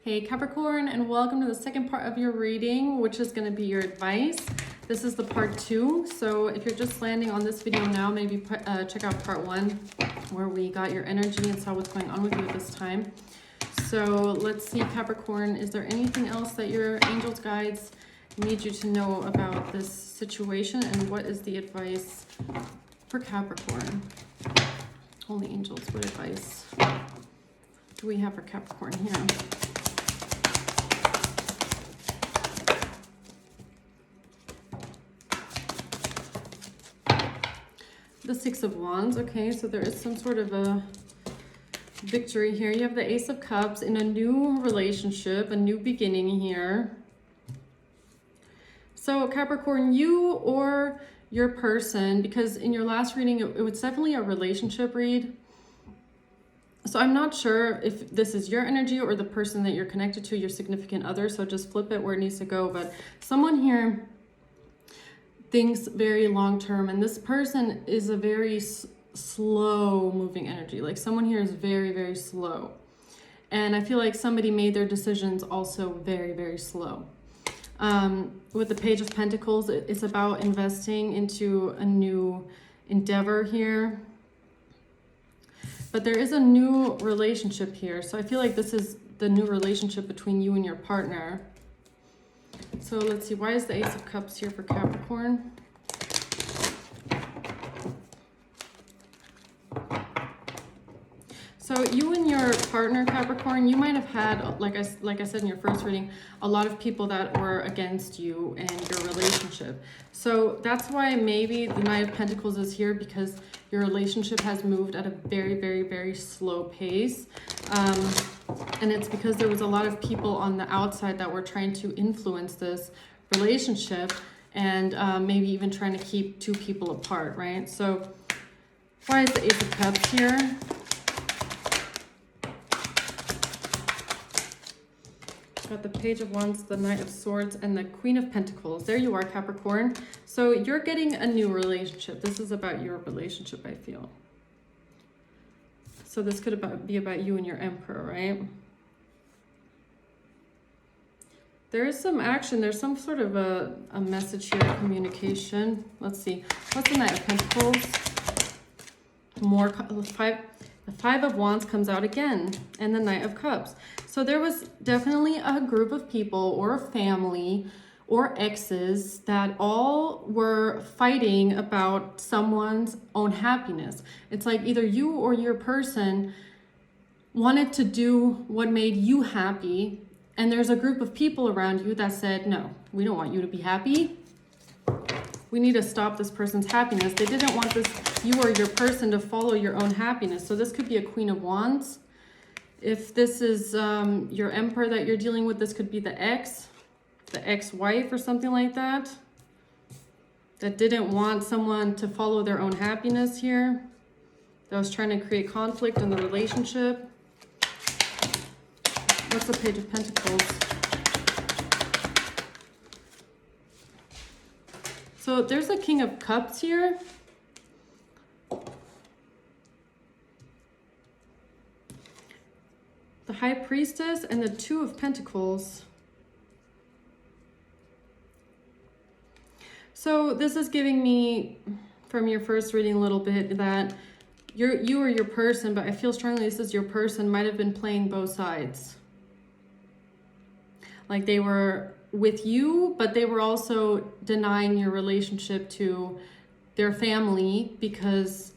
Hey Capricorn, and welcome to the second part of your reading, which is going to be your advice. This is the part 2, so if you're just landing on this video now, maybe check out part 1, where we got your energy and saw what's going on with you at this time. So let's see, Capricorn, is there anything else that your angels, guides need you to know about this situation, and what is the advice for Capricorn? Holy angels, what advice do we have for Capricorn here? The Six of Wands. Okay, so there is some sort of a victory here. You have the Ace of Cups in a new relationship, a new beginning here. So Capricorn, you or your person, because in your last reading, it was definitely a relationship read. So I'm not sure if this is your energy or the person that you're connected to, your significant other. So just flip it where it needs to go. But someone here thinks very long term, and this person is a very slow moving energy. Like someone here is very, very slow. And I feel like somebody made their decisions also very, very slow. With the Page of Pentacles, it's about investing into a new endeavor here. But there is a new relationship here. So I feel like this is the new relationship between you and your partner. So let's see, why is the Ace of Cups here for Capricorn? So you and your partner, Capricorn, you might have had, like I said in your first reading, a lot of people that were against you and your relationship. So that's why maybe the Knight of Pentacles is here, because your relationship has moved at a very, very, very slow pace. And it's because there was a lot of people on the outside that were trying to influence this relationship and maybe even trying to keep two people apart, right? So why is the Ace of Cups here? Got the Page of Wands, the Knight of Swords, and the Queen of Pentacles. There you are, Capricorn. So you're getting a new relationship. This is about your relationship, I feel. So this could be about you and your Emperor, right? There is some action. There's some sort of a message here, communication. Let's see. What's the Knight of Pentacles? The Five of Wands comes out again, and the Knight of Cups. So there was definitely a group of people or a family or exes that all were fighting about someone's own happiness. It's like either you or your person wanted to do what made you happy, and there's a group of people around you that said, no, we don't want you to be happy. We need to stop this person's happiness. They didn't want you or your person to follow your own happiness. So this could be a Queen of Wands. If this is your Emperor that you're dealing with, this could be the ex-wife or something like that. That didn't want someone to follow their own happiness here. That was trying to create conflict in the relationship. What's the Page of Pentacles? So there's a King of Cups here. The High Priestess and the Two of Pentacles. So this is giving me, from your first reading a little bit, that you or your person, but I feel strongly this is your person, might have been playing both sides. Like they were with you, but they were also denying your relationship to their family because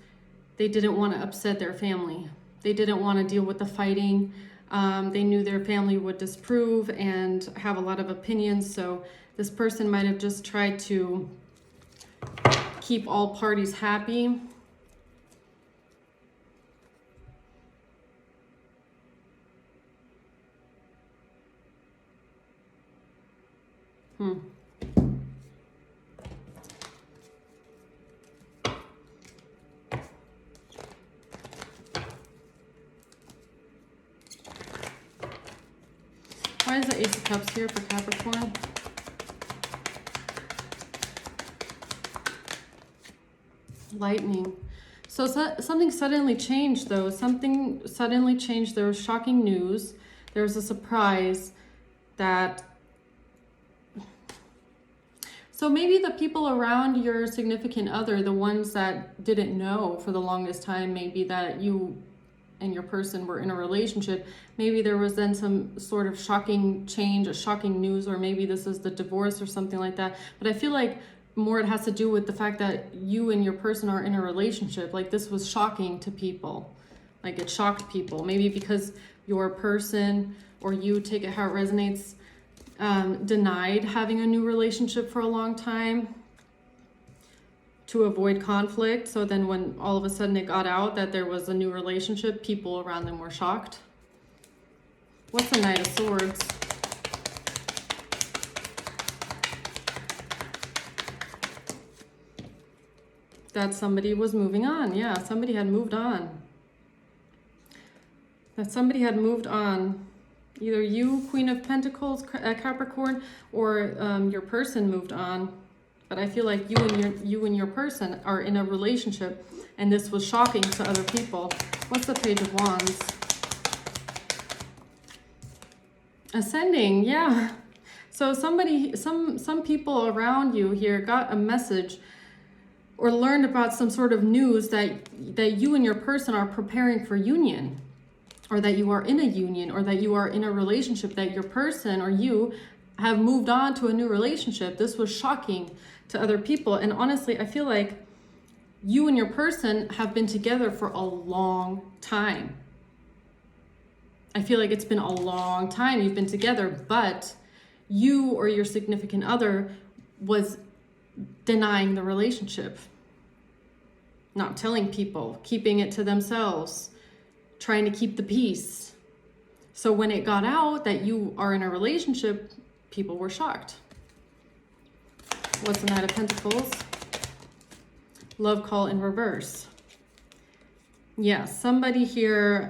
they didn't want to upset their family. They didn't want to deal with the fighting. They knew their family would disapprove and have a lot of opinions. So this person might have just tried to keep all parties happy. Why is the Ace of Cups here for Capricorn? Lightning. So something suddenly changed, though. Something suddenly changed. There was shocking news. There's a surprise that, so maybe the people around your significant other, the ones that didn't know for the longest time, maybe that you and your person were in a relationship, maybe there was then some sort of shocking change, a shocking news, or maybe this is the divorce or something like that. But I feel like more it has to do with the fact that you and your person are in a relationship. Like this was shocking to people. Like it shocked people. Maybe because your person or you, take it how it resonates, denied having a new relationship for a long time to avoid conflict. So then when all of a sudden it got out that there was a new relationship, people around them were shocked. What's the Knight of Swords? That somebody was moving on. Yeah, somebody had moved on. That somebody had moved on. Either you, Queen of Pentacles, Capricorn, or your person moved on. But I feel like you and your person are in a relationship, and this was shocking to other people. What's the Page of Wands? Ascending, yeah. So somebody, some people around you here got a message or learned about some sort of news that you and your person are preparing for union, or that you are in a union, or that you are in a relationship, that your person or you have moved on to a new relationship. This was shocking to other people. And honestly, I feel like you and your person have been together for a long time. I feel like it's been a long time you've been together, but you or your significant other was denying the relationship, not telling people, keeping it to themselves, trying to keep the peace. So when it got out that you are in a relationship, people were shocked. What's the Knight of Pentacles? Love call in reverse. Yeah, somebody here,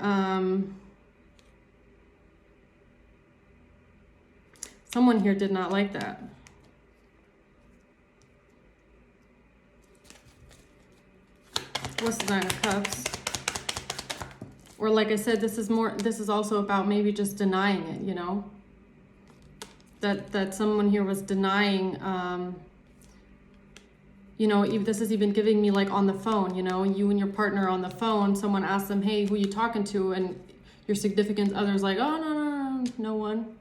someone here did not like that. What's the Nine of Cups? Or like I said, this is also about maybe just denying it, you know? That someone here was denying, you know, this is even giving me like on the phone, you know, you and your partner on the phone, someone asks them, hey, who you talking to? And your significant other's like, oh, no one.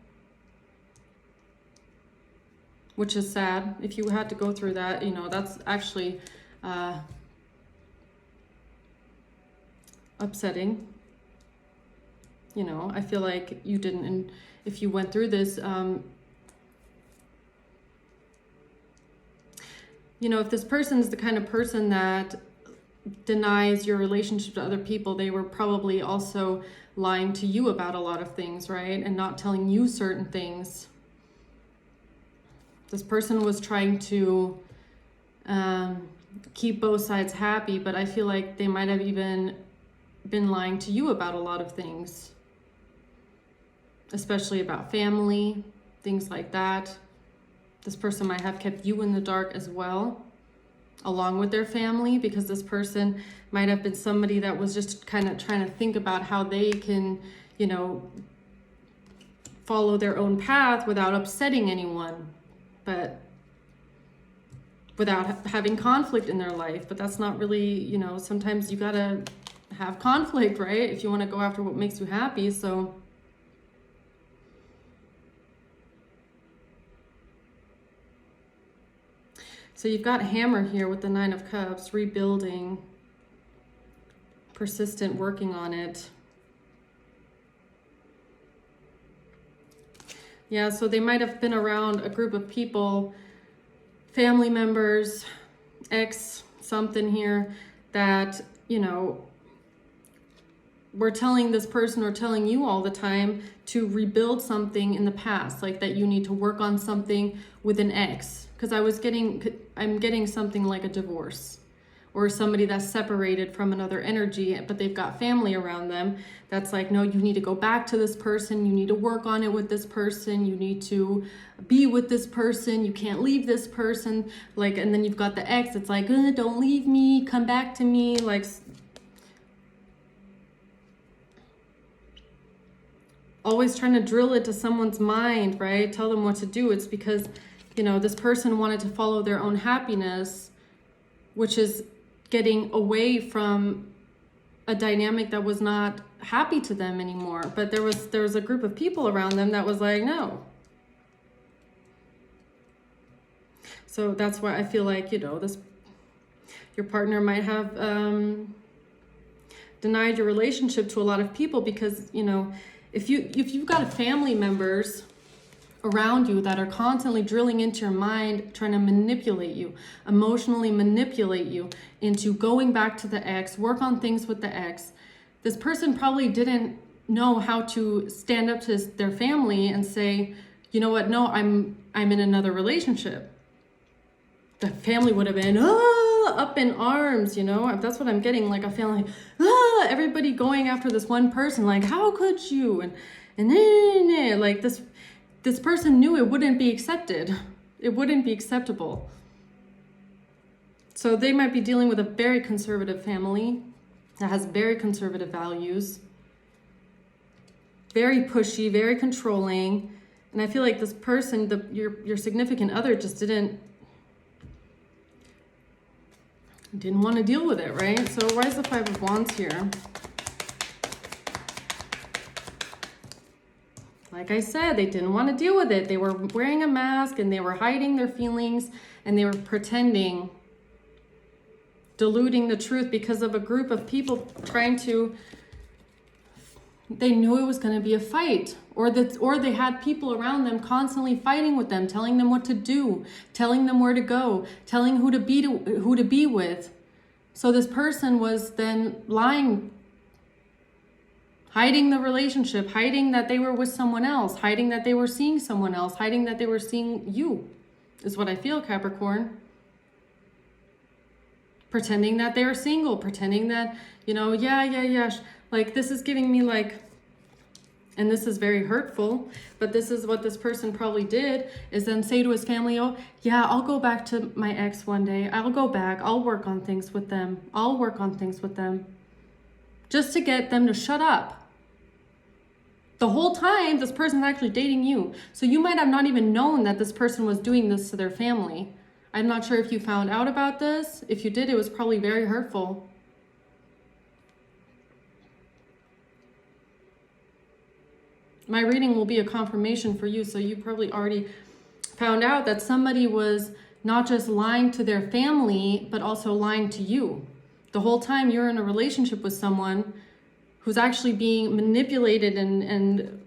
Which is sad. If you had to go through that, you know, that's actually upsetting. You know, I feel like you didn't, and if you went through this, you know, if this person is the kind of person that denies your relationship to other people, they were probably also lying to you about a lot of things, right? And not telling you certain things. This person was trying to keep both sides happy, but I feel like they might have even been lying to you about a lot of things, especially about family, things like that. This person might have kept you in the dark as well, along with their family, because this person might have been somebody that was just kind of trying to think about how they can, you know, follow their own path without upsetting anyone, but without having conflict in their life. But that's not really, you know, sometimes you gotta have conflict, right? If you want to go after what makes you happy. So you've got Hammer here with the Nine of Cups, rebuilding, persistent, working on it. Yeah, so they might have been around a group of people, family members, ex something here, that, you know, were telling this person or telling you all the time to rebuild something in the past, like that you need to work on something with an ex. Because I'm getting something like a divorce, or somebody that's separated from another energy, but they've got family around them that's like, no, you need to go back to this person, you need to work on it with this person, you need to be with this person, you can't leave this person, like, and then you've got the ex, it's like, don't leave me, come back to me, like, always trying to drill it to someone's mind, right? Tell them what to do. It's because, this person wanted to follow their own happiness, which is getting away from a dynamic that was not happy to them anymore. But there was a group of people around them that was like, no. So that's why I feel like, your partner might have denied your relationship to a lot of people because, if you've got family members around you that are constantly drilling into your mind, trying to manipulate you, emotionally manipulate you into going back to the ex, work on things with the ex, this person probably didn't know how to stand up to their family and say, you know what, no, I'm in another relationship. The family would have been up in arms, that's what I'm getting, like a family, everybody going after this one person, like, how could you, and like this person knew it wouldn't be accepted, it wouldn't be acceptable. So they might be dealing with a very conservative family that has very conservative values, very pushy, very controlling, and I feel like this person, your significant other, just didn't want to deal with it, right? So why is the Five of Wands here? Like I said, they didn't want to deal with it. They were wearing a mask and they were hiding their feelings and they were pretending, diluting the truth because of a group of people they knew it was going to be a fight, or they had people around them constantly fighting with them, telling them what to do, telling them where to go, telling who to be with. So this person was then lying, hiding the relationship, hiding that they were with someone else, hiding that they were seeing someone else, hiding that they were seeing you, is what I feel, Capricorn. Pretending that they were single, pretending that, like this is giving me like, and this is very hurtful, but this is what this person probably did, is then say to his family, oh yeah, I'll go back to my ex one day. I'll go back. I'll work on things with them. Just to get them to shut up. The whole time, this person's actually dating you. So you might have not even known that this person was doing this to their family. I'm not sure if you found out about this. If you did, it was probably very hurtful. My reading will be a confirmation for you, so you probably already found out that somebody was not just lying to their family, but also lying to you. The whole time you're in a relationship with someone who's actually being manipulated and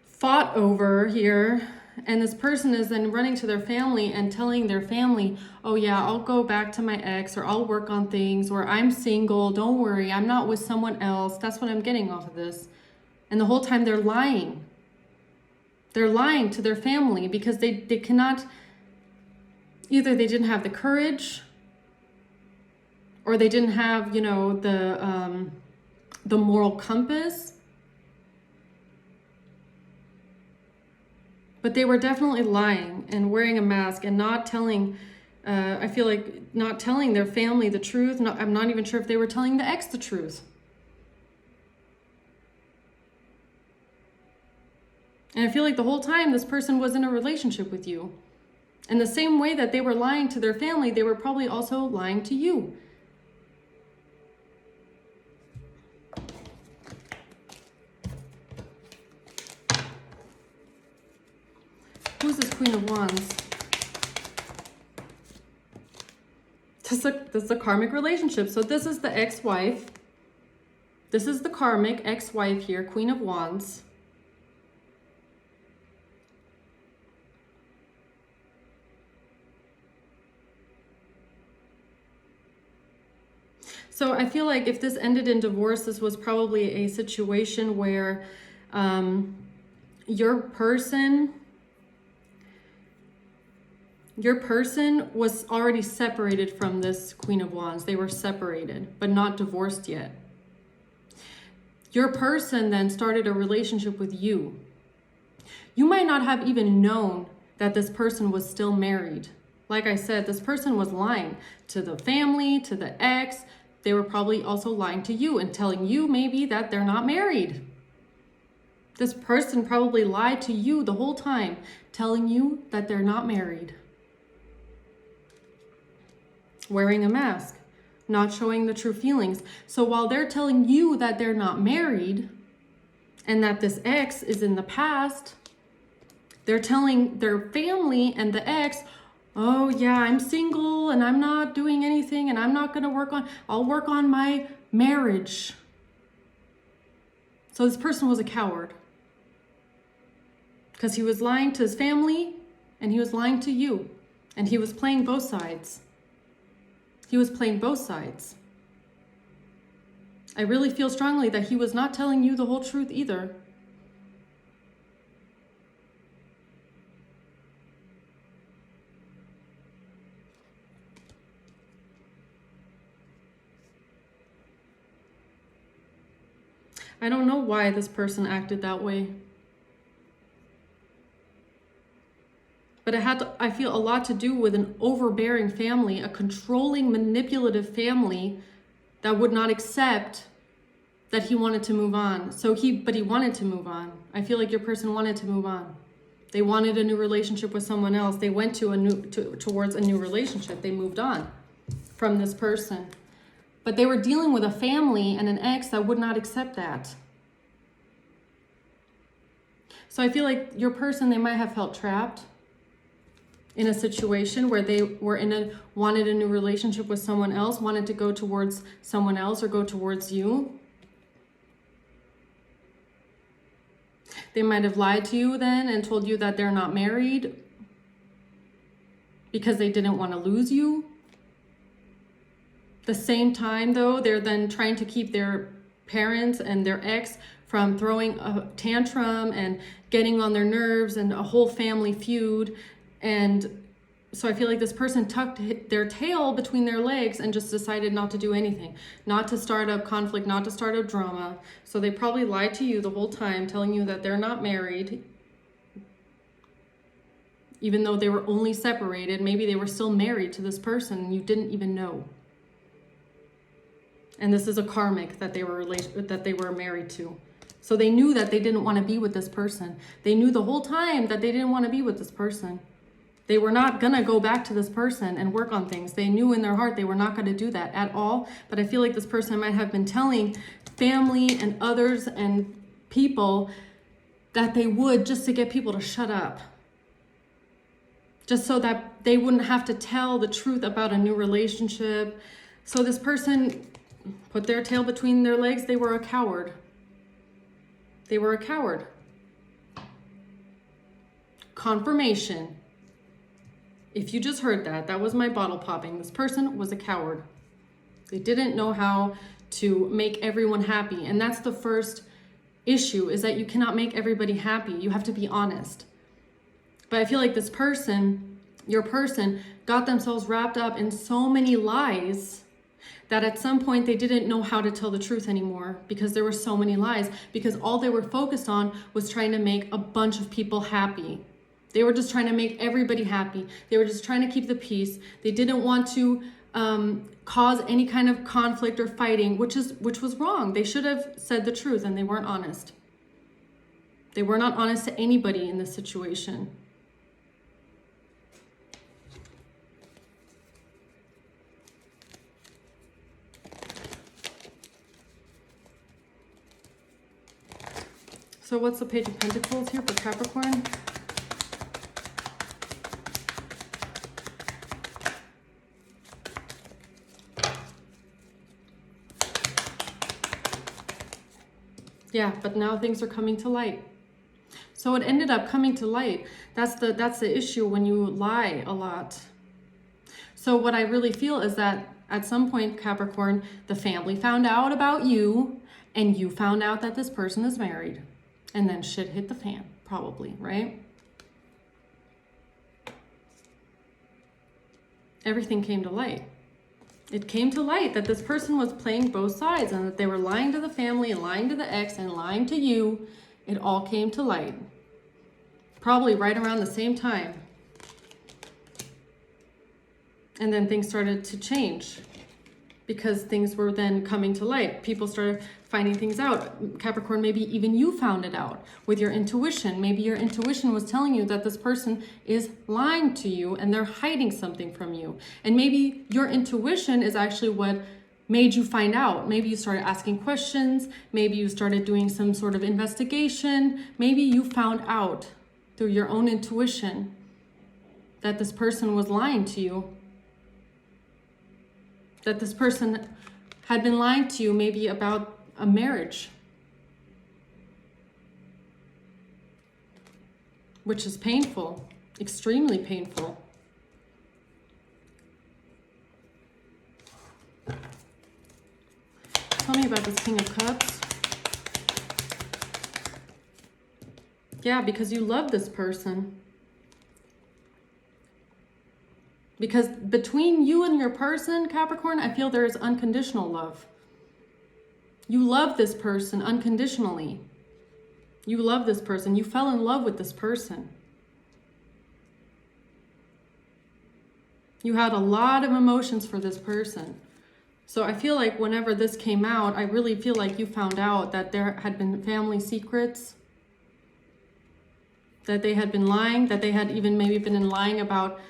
fought over here, and this person is then running to their family and telling their family, oh yeah, I'll go back to my ex, or I'll work on things, or I'm single, don't worry, I'm not with someone else. That's what I'm getting off of this. And the whole time they're lying. They're lying to their family because they cannot, either they didn't have the courage, or they didn't have, the moral compass. But they were definitely lying and wearing a mask and not telling, I feel like not telling their family the truth. I'm not even sure if they were telling the ex the truth. And I feel like the whole time this person was in a relationship with you. And the same way that they were lying to their family, they were probably also lying to you. Who's this Queen of Wands? This is a karmic relationship. So this is the ex-wife. This is the karmic ex-wife here, Queen of Wands. So I feel like if this ended in divorce, this was probably a situation where your person was already separated from this Queen of Wands. They were separated, but not divorced yet. Your person then started a relationship with you. You might not have even known that this person was still married. Like I said, this person was lying to the family, to the ex. They were probably also lying to you and telling you maybe that they're not married. This person probably lied to you the whole time, telling you that they're not married. Wearing a mask, not showing the true feelings. So while they're telling you that they're not married and that this ex is in the past, they're telling their family and the ex, oh yeah, I'm single and I'm not doing anything and I'm not going to I'll work on my marriage. So this person was a coward. Because he was lying to his family and he was lying to you. And he was playing both sides. He was playing both sides. I really feel strongly that he was not telling you the whole truth either. I don't know why this person acted that way. But I feel a lot to do with an overbearing family, a controlling, manipulative family that would not accept that he wanted to move on. But he wanted to move on. I feel like your person wanted to move on. They wanted a new relationship with someone else. They went towards a new relationship. They moved on from this person. But they were dealing with a family and an ex that would not accept that. So I feel like your person, they might have felt trapped in a situation where they were wanted a new relationship with someone else, wanted to go towards someone else or go towards you. They might have lied to you then and told you that they're not married because they didn't want to lose you. The same time though, they're then trying to keep their parents and their ex from throwing a tantrum and getting on their nerves and a whole family feud. And so I feel like this person tucked their tail between their legs and just decided not to do anything, not to start up conflict, not to start up drama. So they probably lied to you the whole time, telling you that they're not married, even though they were only separated. Maybe they were still married to this person and you didn't even know. And this is a karmic that they were married to. So they knew that they didn't want to be with this person. They knew the whole time that they didn't want to be with this person. They were not going to go back to this person and work on things. They knew in their heart they were not going to do that at all. But I feel like this person might have been telling family and others and people that they would, just to get people to shut up. Just so that they wouldn't have to tell the truth about a new relationship. So this person put their tail between their legs. They were a coward. They were a coward. Confirmation. If you just heard that, that was my bottle popping. This person was a coward. They didn't know how to make everyone happy. And that's the first issue, is that you cannot make everybody happy. You have to be honest. But I feel like this person, your person, got themselves wrapped up in so many lies that at some point they didn't know how to tell the truth anymore because there were so many lies, because all they were focused on was trying to make a bunch of people happy. They were just trying to make everybody happy. They were just trying to keep the peace. They didn't want to cause any kind of conflict or fighting, which was wrong. They should have said the truth, and they weren't honest. They were not honest to anybody in this situation. So what's the Page of Pentacles here for Capricorn? Yeah, but now things are coming to light. So it ended up coming to light. That's the issue when you lie a lot. So what I really feel is that at some point, Capricorn, the family found out about you and you found out that this person is married. And then shit hit the fan, probably, right? Everything came to light. It came to light that this person was playing both sides and that they were lying to the family and lying to the ex and lying to you. It all came to light. Probably right around the same time. And then things started to change because things were then coming to light. People started finding things out. Capricorn, maybe even you found it out with your intuition. Maybe your intuition was telling you that this person is lying to you and they're hiding something from you. And maybe your intuition is actually what made you find out. Maybe you started asking questions. Maybe you started doing some sort of investigation. Maybe you found out through your own intuition that this person was lying to you. That this person had been lying to you maybe about a marriage, which is painful, extremely painful. Tell me about this King of Cups. Yeah, because you love this person. Because between you and your person, Capricorn, I feel there is unconditional love. You love this person unconditionally. You love this person. You fell in love with this person. You had a lot of emotions for this person. So I feel like whenever this came out, I really feel like you found out that there had been family secrets, that they had been lying, that they had even maybe been lying about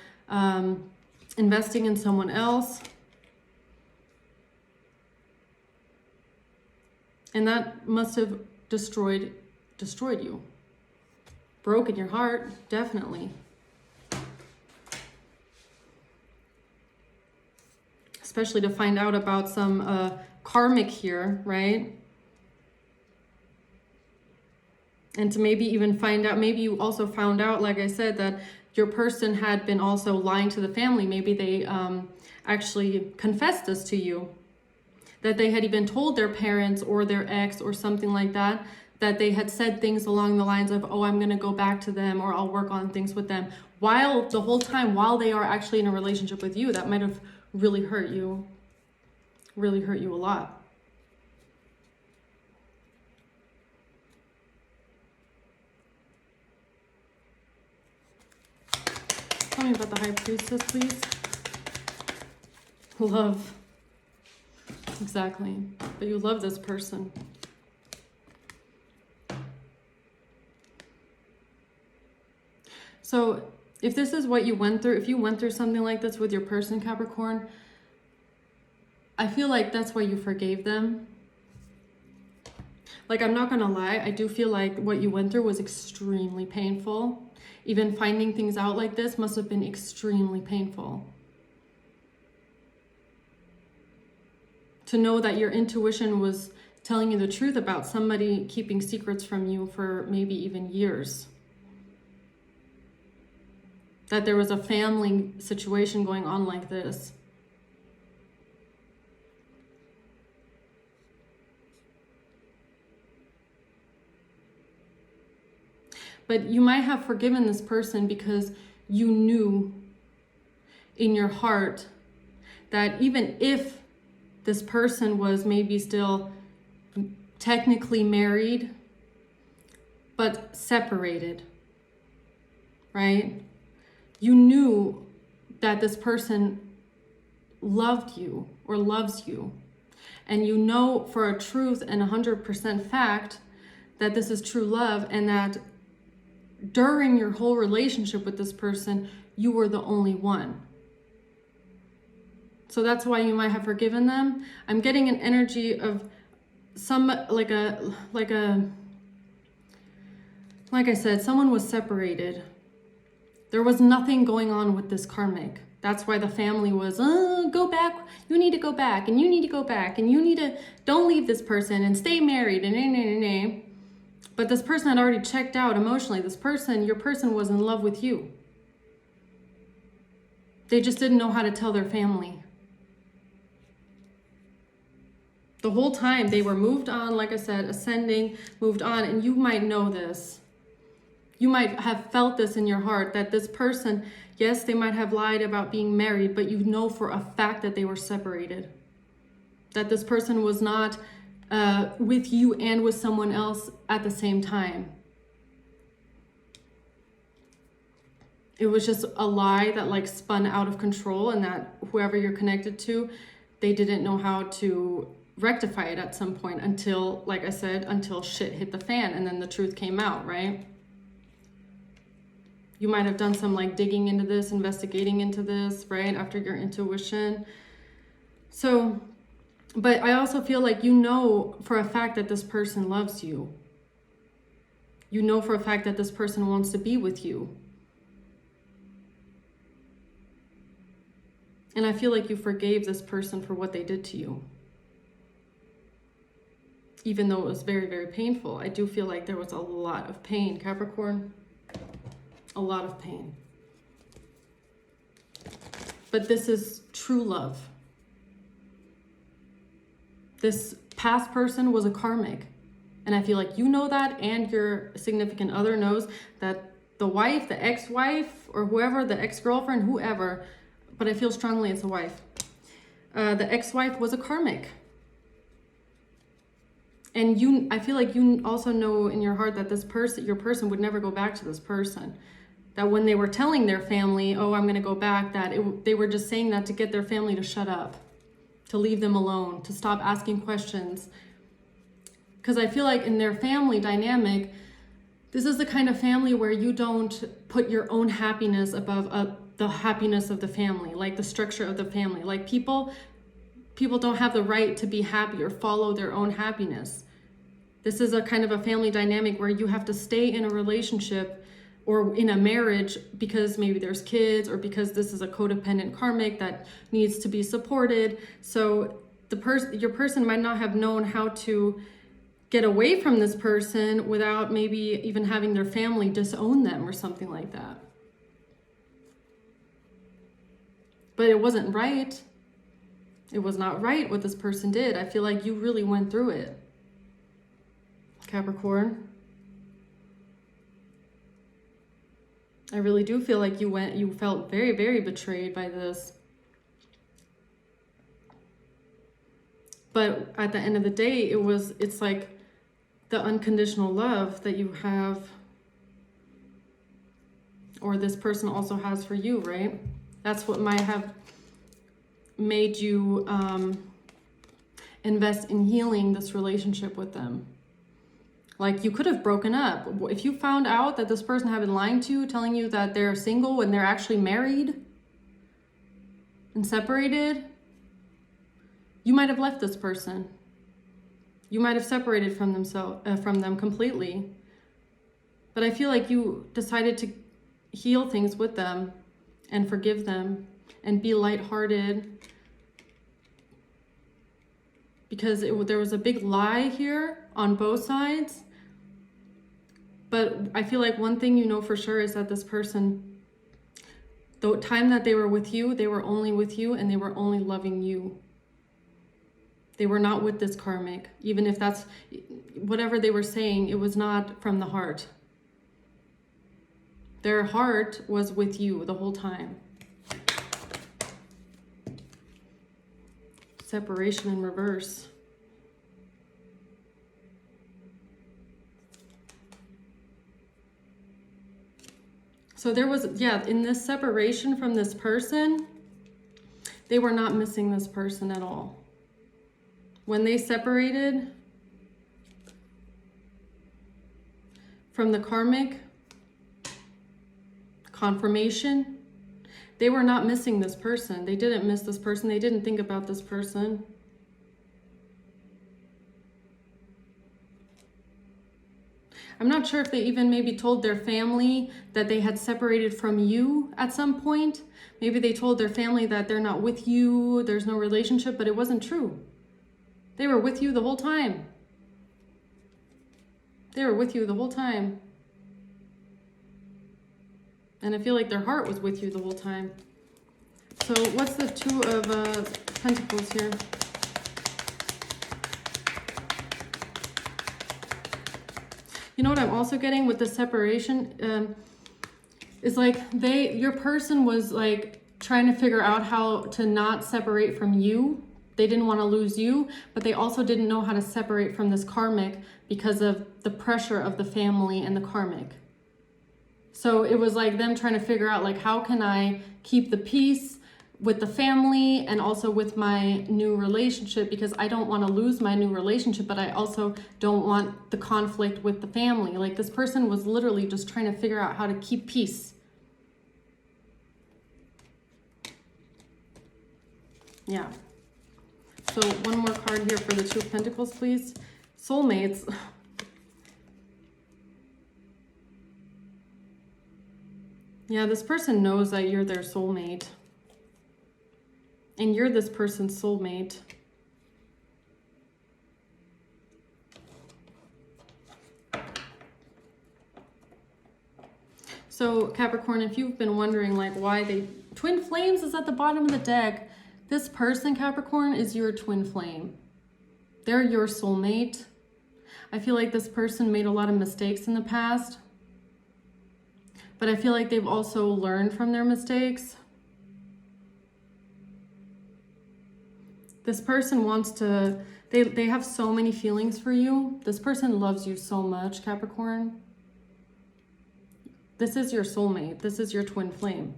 investing in someone else. And that must have destroyed you. Broken your heart, definitely. Especially to find out about some karmic here, right? And to maybe even find out, maybe you also found out, like I said, that your person had been also lying to the family. Maybe they actually confessed this to you. That they had even told their parents or their ex or something like that, that they had said things along the lines of, oh, I'm going to go back to them or I'll work on things with them. While the whole time, while they are actually in a relationship with you, that might have really hurt you a lot. Tell me about the High Priestess, please. Love. Exactly. But you love this person. So if this is what you went through, if you went through something like this with your person, Capricorn, I feel like that's why you forgave them. Like, I'm not gonna lie, I do feel like what you went through was extremely painful. Even finding things out like this must have been extremely painful. To know that your intuition was telling you the truth about somebody keeping secrets from you for maybe even years. That there was a family situation going on like this. But you might have forgiven this person because you knew in your heart that even if this person was maybe still technically married, but separated, right? You knew that this person loved you or loves you. And you know for a truth and 100% fact that this is true love, and that during your whole relationship with this person, you were the only one. So that's why you might have forgiven them. I'm getting an energy of some, like I said, someone was separated. There was nothing going on with this karmic. That's why the family was, go back. You need to go back, and you need to go back, and you need to, don't leave this person and stay married, and But this person had already checked out emotionally. This person, your person, was in love with you. They just didn't know how to tell their family. The whole time they were moved on, like I said, ascending, moved on, and you might know this. You might have felt this in your heart, that this person, yes, they might have lied about being married, but you know for a fact that they were separated. That this person was not with you and with someone else at the same time. It was just a lie that like spun out of control, and that whoever you're connected to, they didn't know how to rectify it at some point until, like I said, until shit hit the fan and then the truth came out, right? You might have done some like digging into this, investigating into this, right? After your intuition. So, but I also feel like you know for a fact that this person loves you. You know for a fact that this person wants to be with you. And I feel like you forgave this person for what they did to you. Even though it was very, very painful. I do feel like there was a lot of pain, Capricorn. A lot of pain. But this is true love. This past person was a karmic. And I feel like you know that, and your significant other knows that the wife, the ex-wife, or whoever, the ex-girlfriend, whoever, but I feel strongly it's a wife. The ex-wife was a karmic. And I feel like you also know in your heart that this person, your person would never go back to this person. That when they were telling their family, oh, I'm going to go back, they were just saying that to get their family to shut up, to leave them alone, to stop asking questions. Because I feel like in their family dynamic, this is the kind of family where you don't put your own happiness above the happiness of the family, like the structure of the family. Like people don't have the right to be happy or follow their own happiness. This is a kind of a family dynamic where you have to stay in a relationship or in a marriage because maybe there's kids or because this is a codependent karmic that needs to be supported. So your person might not have known how to get away from this person without maybe even having their family disown them or something like that. But it wasn't right. It was not right what this person did. I feel like you really went through it, Capricorn. I really do feel like you felt very, very betrayed by this. But at the end of the day, it's like the unconditional love that you have, or this person also has for you, right? That's what might have made you invest in healing this relationship with them. Like, you could have broken up. If you found out that this person had been lying to you, telling you that they're single when they're actually married and separated, you might have left this person. You might have separated from them completely. But I feel like you decided to heal things with them and forgive them and be lighthearted, because there was a big lie here on both sides. But I feel like one thing you know for sure is that this person, the time that they were with you, they were only with you and they were only loving you. They were not with this karmic. Even if that's whatever they were saying, it was not from the heart. Their heart was with you the whole time. Separation in reverse. So there was, in this separation from this person, they were not missing this person at all. When they separated from the karmic confirmation, they were not missing this person. They didn't miss this person. They didn't think about this person. I'm not sure if they even maybe told their family that they had separated from you at some point. Maybe they told their family that they're not with you, there's no relationship, but it wasn't true. They were with you the whole time. They were with you the whole time. And I feel like their heart was with you the whole time. So what's the Two of Pentacles here? You know what I'm also getting with the separation is like your person was like trying to figure out how to not separate from you. They didn't want to lose you, but they also didn't know how to separate from this karmic because of the pressure of the family and the karmic. So it was like them trying to figure out, like, how can I keep the peace with the family and also with my new relationship, because I don't want to lose my new relationship, but I also don't want the conflict with the family. Like, this person was literally just trying to figure out how to keep peace. Yeah. So one more card here for the Two of Pentacles, please. Soulmates. Yeah, this person knows that you're their soulmate. And you're this person's soulmate. So Capricorn, if you've been wondering like why they... Twin flames is at the bottom of the deck. This person, Capricorn, is your twin flame. They're your soulmate. I feel like this person made a lot of mistakes in the past. But I feel like they've also learned from their mistakes. This person wants to, they have so many feelings for you. This person loves you so much, Capricorn. This is your soulmate. This is your twin flame.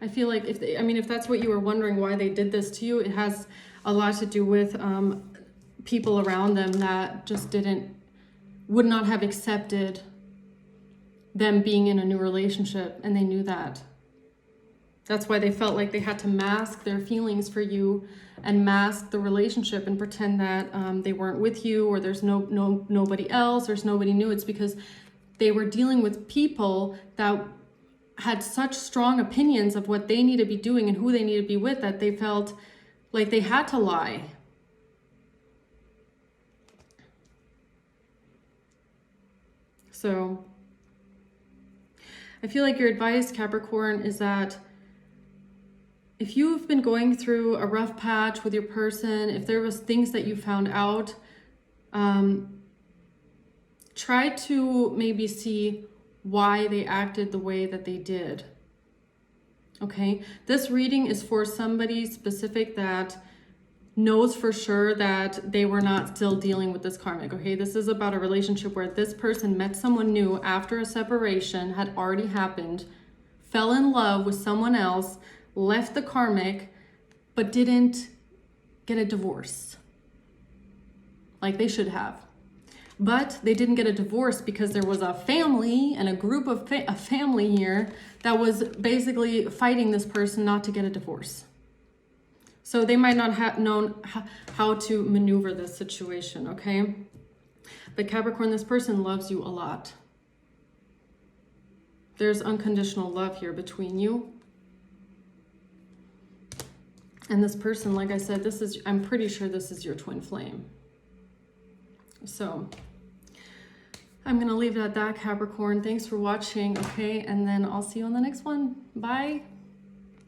I feel like if that's what you were wondering why they did this to you, it has a lot to do with people around them that just would not have accepted them being in a new relationship, and they knew that. That's why they felt like they had to mask their feelings for you and mask the relationship and pretend that they weren't with you, or there's nobody else, there's nobody new. It's because they were dealing with people that had such strong opinions of what they need to be doing and who they need to be with that they felt like they had to lie. So I feel like your advice, Capricorn, is that if you've been going through a rough patch with your person, if there was things that you found out, try to maybe see why they acted the way that they did. Okay, this reading is for somebody specific that knows for sure that they were not still dealing with this karmic. Okay, this is about a relationship where this person met someone new after a separation had already happened, fell in love with someone else, left the karmic, but didn't get a divorce like they should have. But they didn't get a divorce because there was a family and a group of a family here that was basically fighting this person not to get a divorce. So they might not have known how to maneuver this situation, okay? But Capricorn, this person loves you a lot. There's unconditional love here between you. And this person, like I said, I'm pretty sure this is your twin flame. So I'm going to leave it at that, Capricorn. Thanks for watching, okay? And then I'll see you on the next one. Bye.